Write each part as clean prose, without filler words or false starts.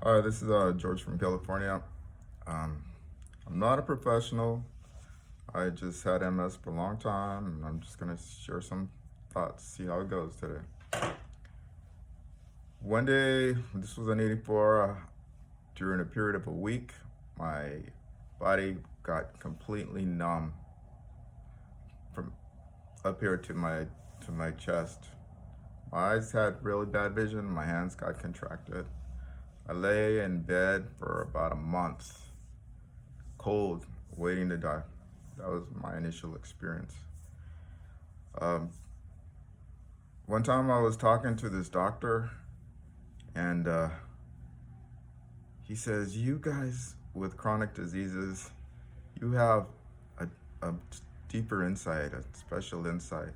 Hi, this is George from California. Um, I'm not a professional. I just had MS for a long time, and I'm just gonna share some thoughts, see how it goes today. One day, this was in '84, during a period of a week, my body got completely numb from up here to my chest. My eyes had really bad vision. My hands got contracted. I lay in bed for about a month, cold, waiting to die. That was my initial experience. Um, One time I was talking to this doctor, and he says, "You guys with chronic diseases, you have a deeper insight, a special insight."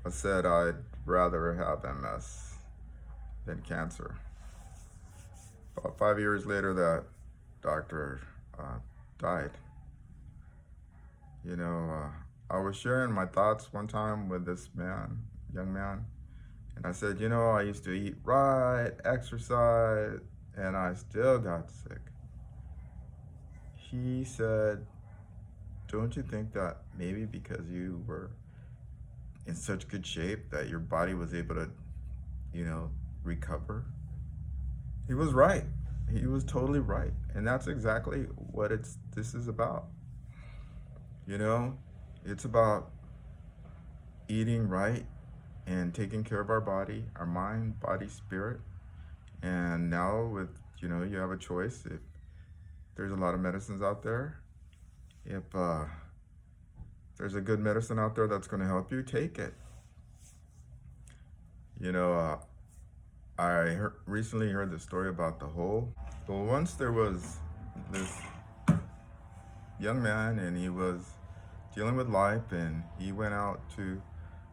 I said, "I'd rather have MS than cancer." About 5 years later, that doctor died. You know, I was sharing my thoughts one time with this man, young man, and I said, I used to eat right, exercise, and I still got sick. He said, "Don't you think that maybe because you were in such good shape that your body was able to, you know, recover?" He was right. He was totally right. And that's exactly what this is about. You know, it's about eating right and taking care of our body, our mind, body, spirit. And now you have a choice. If there's a lot of medicines out there, if there's a good medicine out there that's going to help you, take it. You know, recently heard the story about the hole. Well, once there was this young man, and he was dealing with life, and he went out to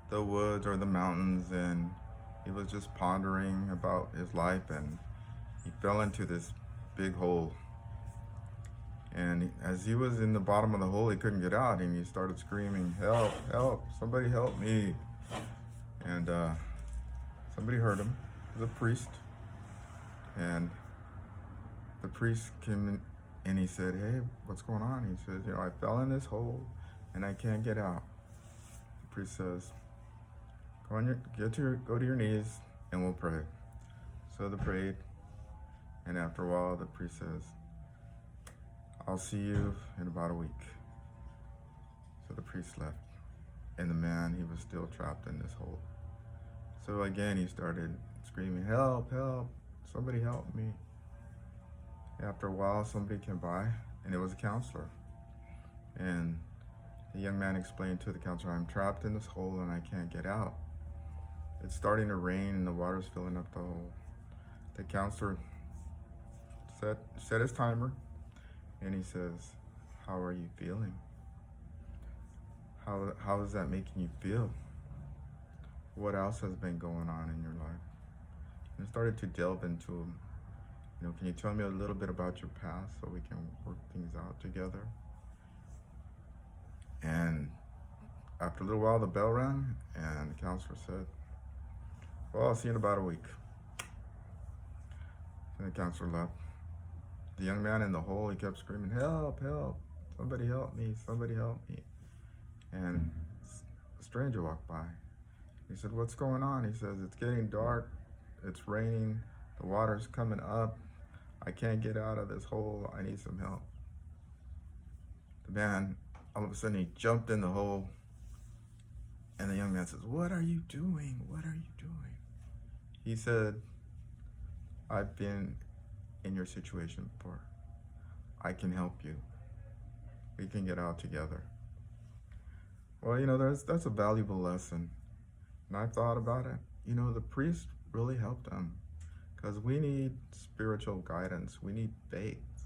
the woods or the mountains, and he was just pondering about his life, and he fell into this big hole. And as he was in the bottom of the hole, he couldn't get out, and he started screaming, "Help, help, somebody help me." And somebody heard him. It was a priest. And the priest came in, and he said, "Hey, what's going on?" He says, "I fell in this hole and I can't get out." The priest says, go to your knees and we'll pray." So they prayed, and after a while the priest says, "I'll see you in about a week." So the priest left, and the man, he was still trapped in this hole. So again he started screaming, "Help, help, somebody help me." After a while, somebody came by, and it was a counselor. And the young man explained to the counselor, "I'm trapped in this hole and I can't get out. It's starting to rain and the water's filling up the hole." The counselor set his timer, and he says, "How are you feeling? How is that making you feel? What else has been going on in your life?" And I started to delve into him. "Can you tell me a little bit about your past so we can work things out together?" And after a little while, the bell rang, and the counselor said, "Well, I'll see you in about a week." And the counselor left. The young man in the hole, he kept screaming, "Help, help, somebody help me, somebody help me." And a stranger walked by. He said, "What's going on?" He says, "It's getting dark, it's raining, the water's coming up. I can't get out of this hole. I need some help." The man, all of a sudden, he jumped in the hole, and the young man says, "What are you doing? What are you doing?" He said, "I've been in your situation before. I can help you. We can get out together." Well, that's a valuable lesson. And I thought about it. The priest really helped him, because we need spiritual guidance. We need faith.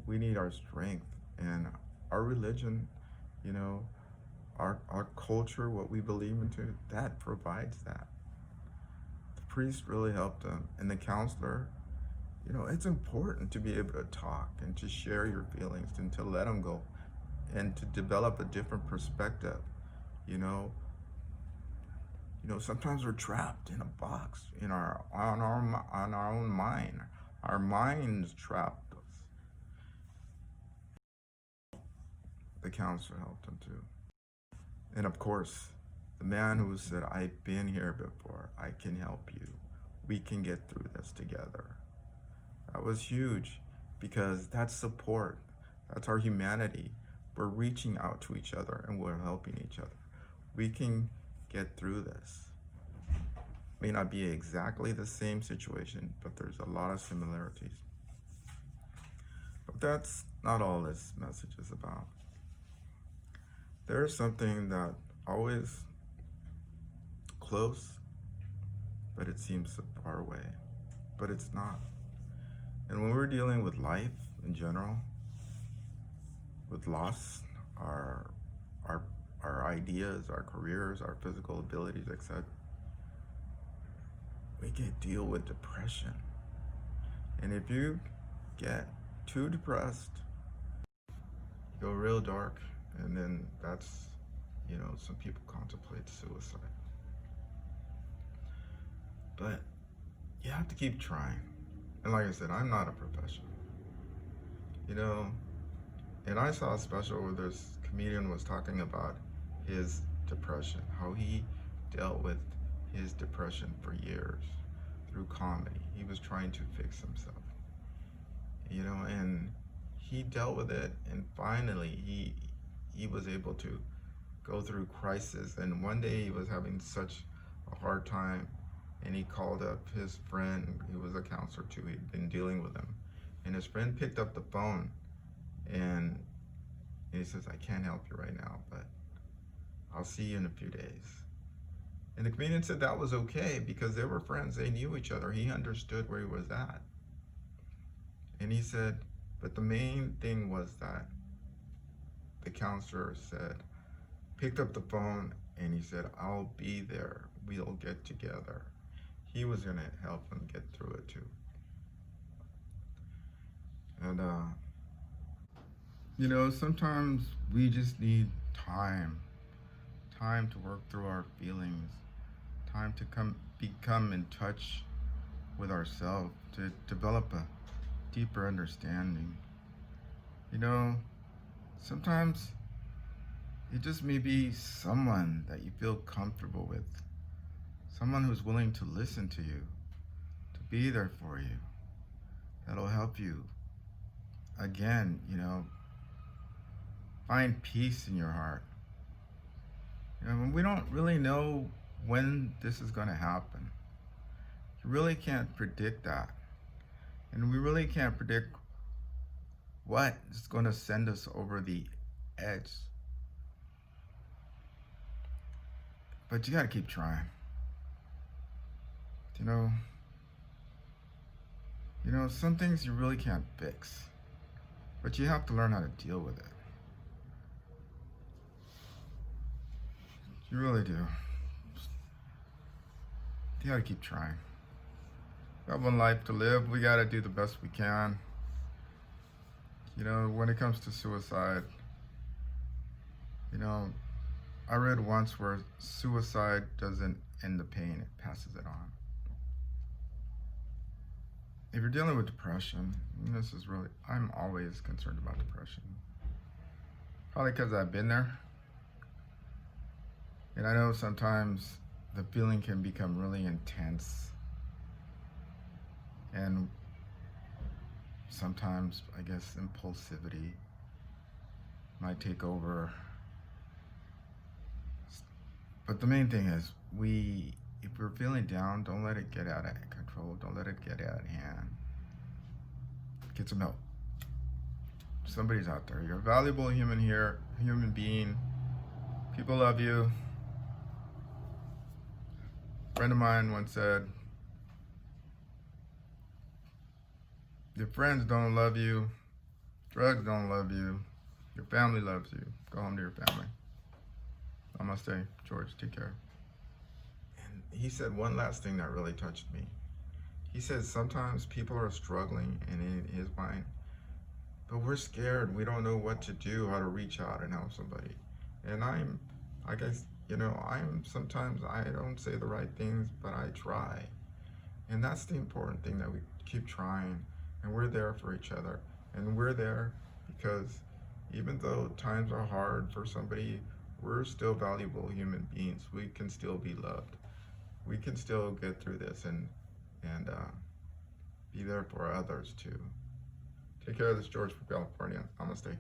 We need our strength. And our religion, you know, our culture, what we believe into, that provides that. The priest really helped him. And the counselor, it's important to be able to talk and to share your feelings and to let them go and to develop a different perspective. You know, sometimes we're trapped in a box on our own mind, Our minds trapped us. The counselor helped him too. And of course, the man who said, I've been here before, I can help you. We can get through this together. That was huge because that's support. That's our humanity. We're reaching out to each other and we're helping each other. We can get through this. May not be exactly the same situation, but there's a lot of similarities. But that's not all this message is about. There's something that always close, but it seems so far away, but it's not. And when we're dealing with life in general, with loss, our ideas, our careers, our physical abilities, etc., we can deal with depression. And if you get too depressed, you go real dark, and then that's, some people contemplate suicide. But you have to keep trying. And like I said, I'm not a professional. And I saw a special where this comedian was talking about his depression, how he dealt with his depression for years through comedy. He was trying to fix himself, and he dealt with it, and finally he was able to go through crisis. And one day he was having such a hard time, and he called up his friend, who was a counselor too. He'd been dealing with him, and his friend picked up the phone, and he says, I can't help you right now, but I'll see you in a few days. And the comedian said that was okay because they were friends. They knew each other. He understood where he was at. And he said, but the main thing was that the counselor picked up the phone, and he said, I'll be there. We'll get together. He was going to help him get through it too. And, sometimes we just need time to work through our feelings, time to become in touch with ourselves, to develop a deeper understanding. Sometimes it just may be someone that you feel comfortable with, someone who's willing to listen to you, to be there for you, that'll help you, again, find peace in your heart. We don't really know when this is going to happen. You really can't predict that. And we really can't predict what is going to send us over the edge. But you got to keep trying. Some things you really can't fix, but you have to learn how to deal with it. You really do. You gotta keep trying. We have one life to live. We gotta do the best we can. When it comes to suicide, I read once where suicide doesn't end the pain, it passes it on. If you're dealing with depression, I'm always concerned about depression. Probably because I've been there. And I know sometimes the feeling can become really intense. And sometimes, I guess, impulsivity might take over. But the main thing is, if we're feeling down, don't let it get out of control. Don't let it get out of hand. Get some help. Somebody's out there. You're a valuable human being. People love you. A friend of mine once said, your friends don't love you, drugs don't love you, your family loves you. Go home to your family. Namaste, George, take care. And he said one last thing that really touched me. He said sometimes people are struggling, and in his mind, but we're scared. We don't know what to do, how to reach out and help somebody. And sometimes I don't say the right things, but I try. And that's the important thing, that we keep trying. and we're there for each other. And we're there because even though times are hard for somebody, we're still valuable human beings. We can still be loved. We can still get through this and be there for others too. Take care of this, George from California. Namaste.